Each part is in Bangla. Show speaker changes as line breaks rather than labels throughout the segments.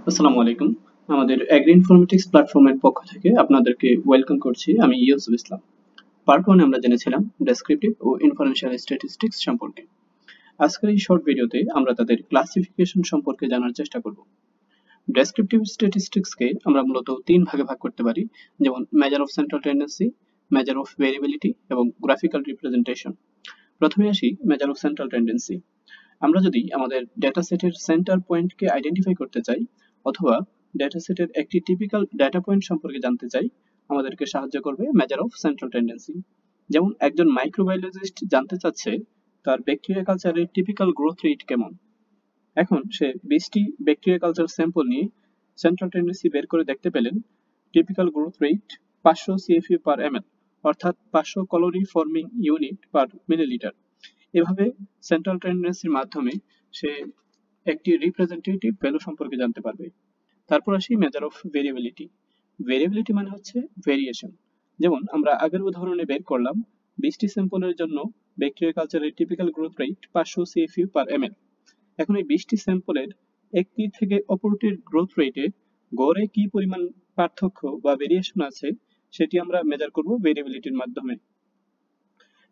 আসসালামু আলাইকুম। আমাদের এগ্রি ইনফরমেটিক্স প্ল্যাটফর্মের পক্ষ থেকে আপনাদেরকে ওয়েলকাম করছি। আমি ইউসুফ ইসলাম। পার্ট 1 আমরা জেনেছিলাম ডেসক্রিপটিভ ও ইনফারেনশিয়াল স্ট্যাটিস্টিক্স সম্পর্কে। আজকের এই শর্ট ভিডিওতে আমরা তাদের ক্লাসিফিকেশন সম্পর্কে জানার চেষ্টা করব। ডেসক্রিপটিভ স্ট্যাটিস্টিক্সকে আমরা মূলত 3 ভাগে ভাগ করতে পারি, যেমন measure of central tendency, measure of variability এবং গ্রাফিক্যাল রিপ্রেজেন্টেশন। প্রথমে আসি মেজার অফ সেন্ট্রাল টেন্ডেন্সি। আমরা যদি আমাদের ডেটা সেটের সেন্টার পয়েন্টকে আইডেন্টিফাই করতে চাই অথবা ডেটা সেটের একটি টিপিক্যাল ডেটা পয়েন্ট সম্পর্কে জানতে চাই, আমাদেরকে সাহায্য করবে মেজার অফ সেন্ট্রাল টেন্ডেন্সি। যেমন একজন মাইক্রোবায়োলজিস্ট জানতে চাচ্ছে তার ব্যাকটেরিয়া কালচারের টিপিক্যাল গ্রোথ রেট কেমন। এখন সে 20টি ব্যাকটেরিয়া কালচার স্যাম্পল নিয়ে সেন্ট্রাল টেন্ডেন্সি বের করে দেখতে পেলেন typical growth rate 500 CFU per ML, অর্থাৎ 500 colony forming unit per millilitre. এভাবে সেন্ট্রাল টেন্ডেন্সির মাধ্যমে সে একটি রিপ্রেজেন্টেটিভ ভ্যালু সম্পর্কে জানতে পারবে। তারপর আসি মেজার অফ ভেরিয়েবিলিটি। ভেরিয়েবিলিটি মানে হচ্ছে ভেরিয়েশন। যেমন আমরা আগের উদাহরণে বের করলাম 20টি স্যাম্পলের জন্য ব্যাকটেরিয়া কালচারের typical growth rate 500 CFU per ML. এখন এই 20টি স্যাম্পলের একটি থেকে অপরটির গ্রোথ রেটে গড়ে কি পরিমাণ পার্থক্য বা ভেরিয়েশন আছে সেটি আমরা মেজার করব ভেরিয়েবিলিটির মাধ্যমে।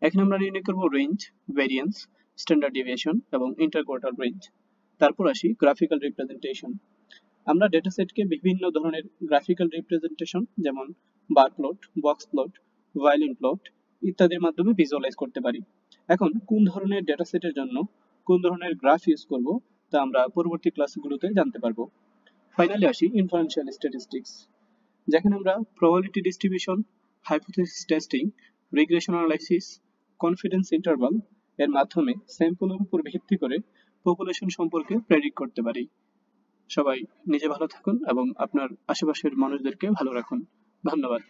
এখানে আমরা নির্ণয় করব রেঞ্জ, ভেরিয়েন্স, স্ট্যান্ডার্ড ডেভিয়েশন এবং ইন্টারকোয়ার্টার রেঞ্জ। তারপর আসি গ্রাফিক্যাল রিপ্রেজেন্টেশন। আমরা ডেটা সেটকে বিভিন্ন ধরনের গ্রাফিক্যাল রিপ্রেজেন্টেশন যেমন bar plot, box plot, violin plot ইত্যাদির মাধ্যমে ভিজুয়ালাইজ করতে পারি। এখন কোন ধরনের ডেটা সেটের জন্য কোন ধরনের গ্রাফ ইউজ করব তা আমরা পরবর্তী ক্লাসগুলোতে জানতে পারবো। ফাইনালি আসি ইনফারেনশিয়াল স্ট্যাটিস্টিক্স, যেখানে আমরা probability distribution, hypothesis testing, regression analysis, confidence interval এর মাধ্যমে স্যাম্পলের উপর ভিত্তি করে পপুলেশন সম্পর্কে প্রেডিক্ট করতে পারি। সবাই নিজে ভালো থাকুন এবং আপনার আশেপাশের মানুষদেরকে ভালো রাখুন। ধন্যবাদ।